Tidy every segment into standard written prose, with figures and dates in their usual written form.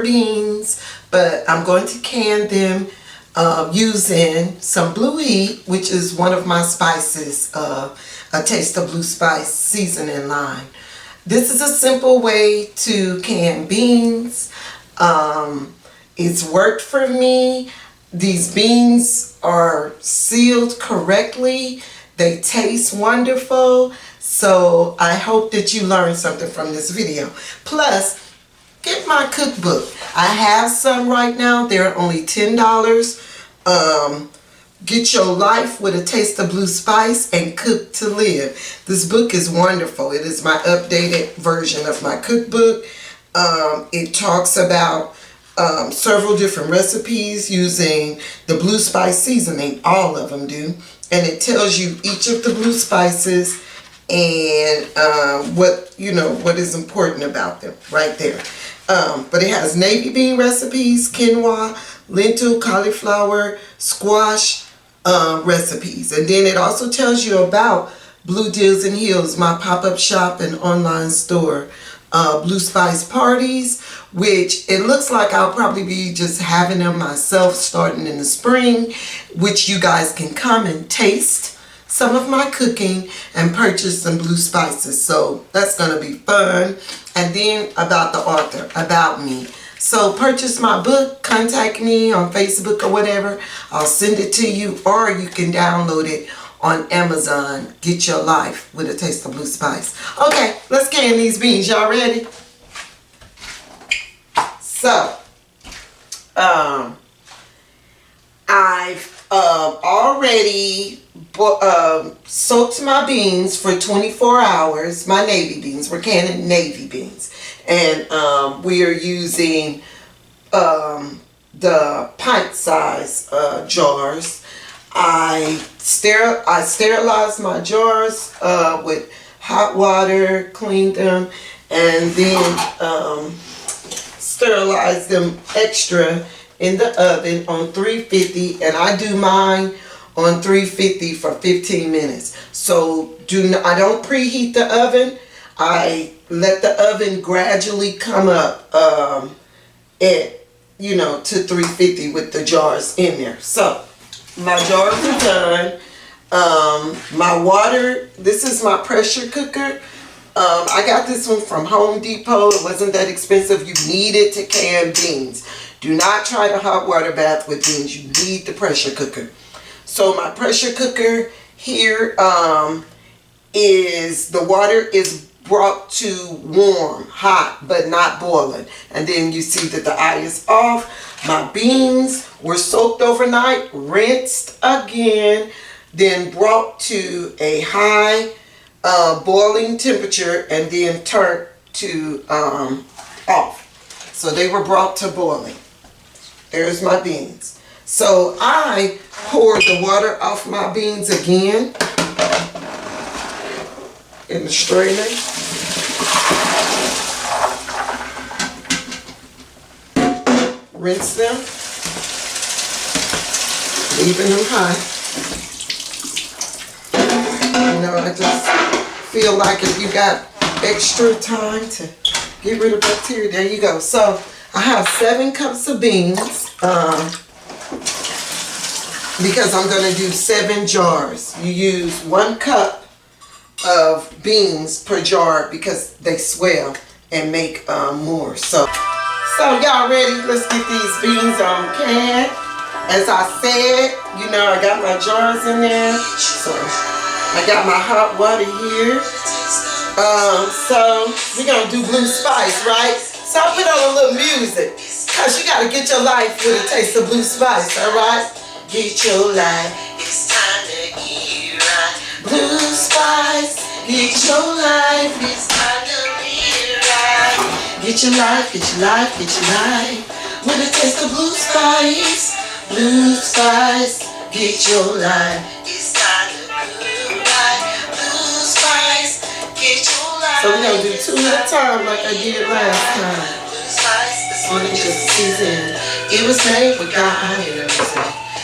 beans, but I'm going to can them using some blue heat, which is one of my spices, a taste of blue spice seasoning line. This is a simple way to can beans. It's worked for me. These beans are sealed correctly. They taste wonderful. So I hope that you learned something from this video. Plus, get my cookbook. I have some right now. They're only $10. Get Your Life with a Taste of Blue Spice and Cook to Live. This book is wonderful. It is my updated version of my cookbook. It talks about several different recipes using the blue spice seasoning. All of them do. And it tells you each of the blue spices and what is important about them right there. But it has navy bean recipes, quinoa, lentil, cauliflower, squash recipes. And then it also tells you about Blue Deals and Heels, my pop-up shop and online store. Blue Spice parties, which it looks like I'll probably be just having them myself starting in the spring, which you guys can come and taste some of my cooking and purchase some blue spices. So that's going to be fun. And then about the author, about me. So purchase my book, contact me on Facebook or whatever. I'll send it to you, or you can download it on Amazon. Get Your Life with a Taste of Blue Spice. Okay, let's can these beans. Y'all ready? So, I've already soaked my beans for 24 hours. My navy beans. We're canning navy beans. And we are using the pint size jars. I sterilized my jars with hot water, cleaned them, and then sterilized them extra in the oven on 350, and I do mine on 350 for 15 minutes. So I don't preheat the oven. I let the oven gradually come up to 350 with the jars in there. So my jars are done. My water, this is my pressure cooker. I got this one from Home Depot. It wasn't that expensive. You need it to can beans. Do not try the hot water bath with beans. You need the pressure cooker. So my pressure cooker here is the water is brought to warm, hot, but not boiling. And then you see that the eye is off. My beans were soaked overnight, rinsed again, then brought to a high boiling temperature, and then turned to off. So they were brought to boiling. There's my beans. So I poured the water off my beans again in the strainer. Rinse them, leaving them high. I just feel like if you got extra time to get rid of bacteria, there you go. So I have 7 cups of beans because I'm going to do 7 jars. You use 1 cup of beans per jar because they swell and make more. So y'all ready? Let's get these beans on can. As I said, I got my jars in there. So I got my hot water here. So we're going to do blue spice, right? So I put on a little music, because you got to get your life with a taste of blue spice, all right? Get your life, it's time to get right. Blue spice, get your life, it's time to get right. Get your life, get your life, get your life with a taste of blue spice. Blue spice, get your life, it's time to get right. Blue spice, get your life. So we're going to do 2 at a time like I did last time. This one is just season. It was made with God.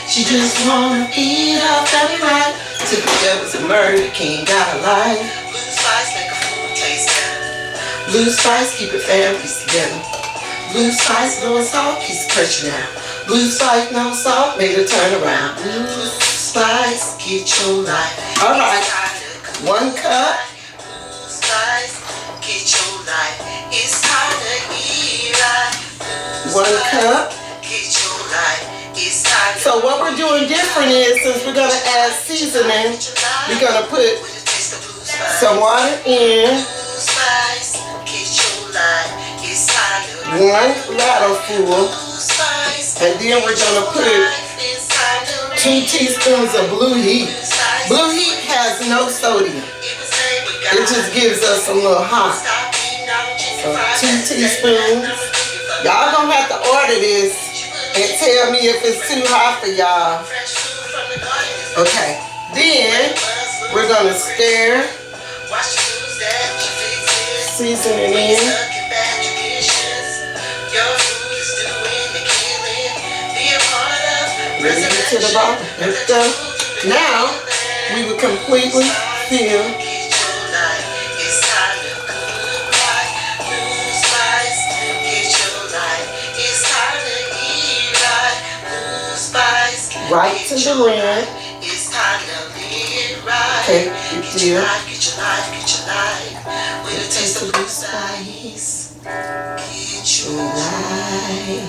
She just wanna eat off that right. Took the devil's a murder king, got a life. Blue spice make a food taste better. Blue spice keep your families together. Blue spice, no salt, keeps pressure down. Blue spice, no salt, made her turn around. Blue spice, get your life. All right, 1 cup. Blue spice, get your life. It's time to eat right. 1 cup. Get your life. It's time. So what we're doing different is, since we're gonna add seasoning, we're gonna put some water in. 1 ladle full, and then we're gonna put 2 teaspoons of Blue Heat. Blue Heat has no sodium. It just gives us a little hot. So 2 teaspoons. Y'all gonna have to order this and tell me if it's too hot for y'all. Okay, then we're gonna stir, season it in. Ready to get to the bottom. Let's go. Now we will completely fill. Right to the rim. Okay, you feel. With a taste of blue spice. Get your life.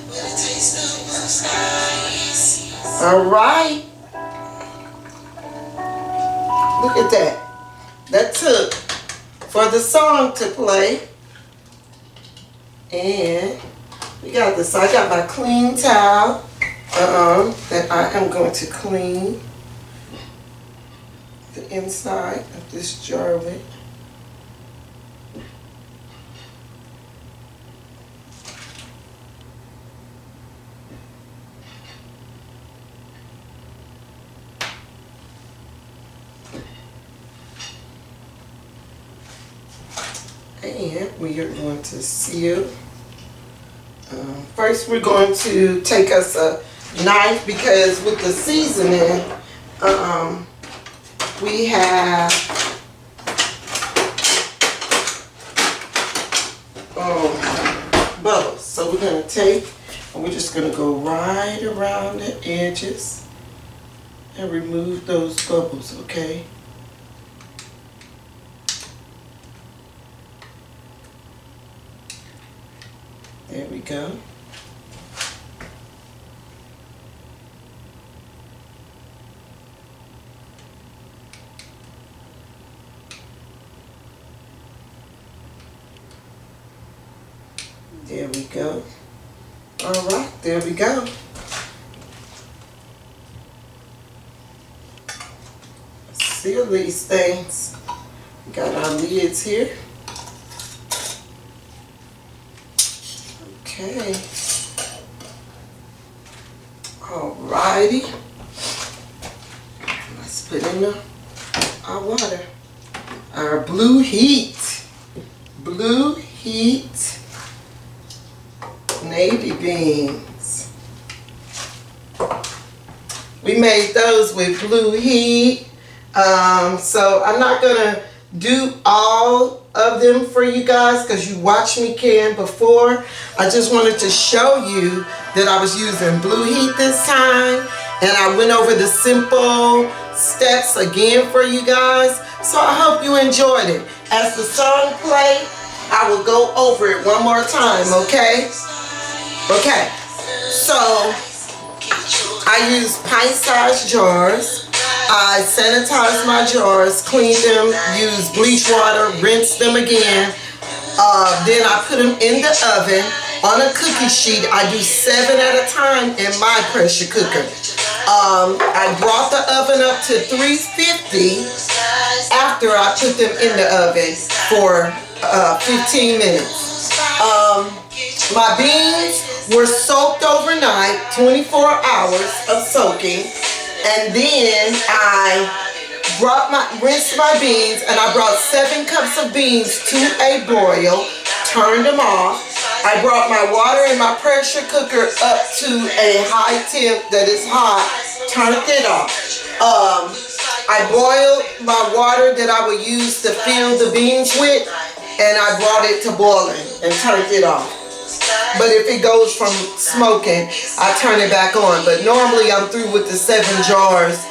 With a taste of blue spice. All right. Look at that. That took for the song to play. And we got this. I got my clean towel that I am going to clean the inside of this jar with. And we are going to seal. First we're going to take us a knife, because with the seasoning we have bubbles. So we're going to take, and we're just going to go right around the edges and remove those bubbles, okay? There we go. There we go. All right, there we go. Seal these things. We got our lids here. Okay. Alrighty. Let's put in our water. Our Blue Heat. Blue Heat navy beans. We made those with Blue Heat. So I'm not gonna do all of them for you guys because you watched me can before. I just wanted to show you that I was using Blue Heat this time, and I went over the simple steps again for you guys. So I hope you enjoyed it. As the song plays, I will go over it one more time, okay? Okay, so I use pint-sized jars. I sanitize my jars, clean them, use bleach water, rinse them again. Then I put them in the oven on a cookie sheet. I do 7 at a time in my pressure cooker. I brought the oven up to 350 after I put them in the oven for 15 minutes. My beans were soaked overnight, 24 hours of soaking. And then I rinsed my beans, and I brought 7 cups of beans to a boil, turned them off. I brought my water in my pressure cooker up to a high temp that is hot, turned it off. I boiled my water that I would use to fill the beans with, and I brought it to boiling and turned it off. But if it goes from smoking, I turn it back on. But normally I'm through with the 7 jars,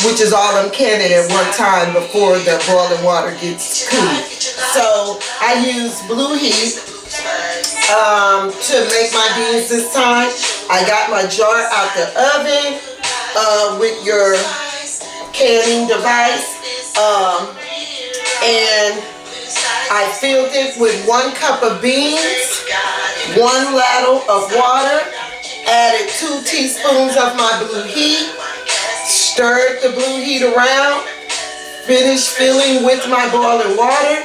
which is all I'm canning at one time before the boiling water gets cool. So I use Blue Heat to make my beans this time. I got my jar out the oven with your canning device, and I filled it with 1 cup of beans, 1 ladle of water, added 2 teaspoons of my Blue Heat, stirred the Blue Heat around, finished filling with my boiling water,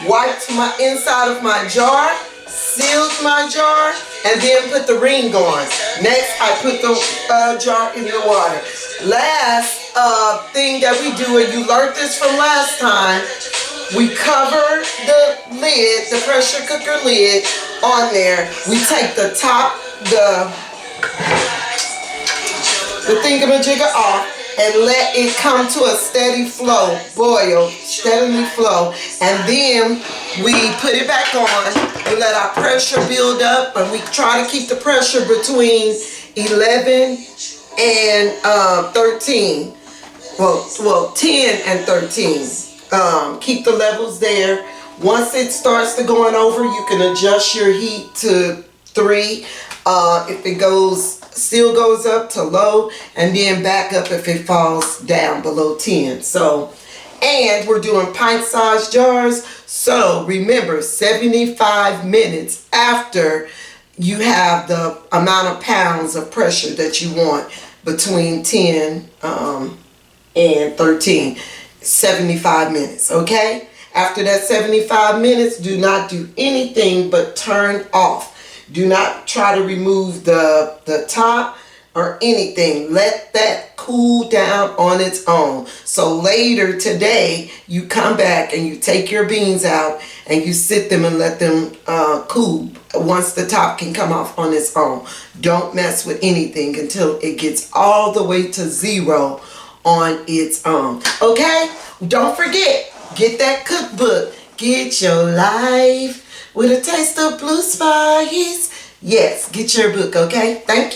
wiped my inside of my jar, sealed my jar, and then put the ring on. Next, I put the jar in the water. Last thing that we do, and you learned this from last time, we cover the lid, the pressure cooker lid on there. We take the top, the thingamajigger off, and let it come to a steady flow, boil, steadily flow. And then we put it back on. We let our pressure build up, and we try to keep the pressure between 11 and 13. Well, 10 and 13. Keep the levels there. Once it starts to going over, you can adjust your heat to 3. If it still goes up to low, and then back up if it falls down below 10. So, and we're doing pint-sized jars. So remember, 75 minutes after you have the amount of pounds of pressure that you want, between 10 and 13. 75 minutes, okay? After that 75 minutes, do not do anything but turn off. Do not try to remove the top or anything. Let that cool down on its own. So later today, you come back and you take your beans out and you sit them and let them cool once the top can come off on its own. Don't mess with anything until it gets all the way to 0 on its own. Okay? Don't forget, get that cookbook. Get your life with a taste of blue spice. Yes, get your book, okay? Thank you.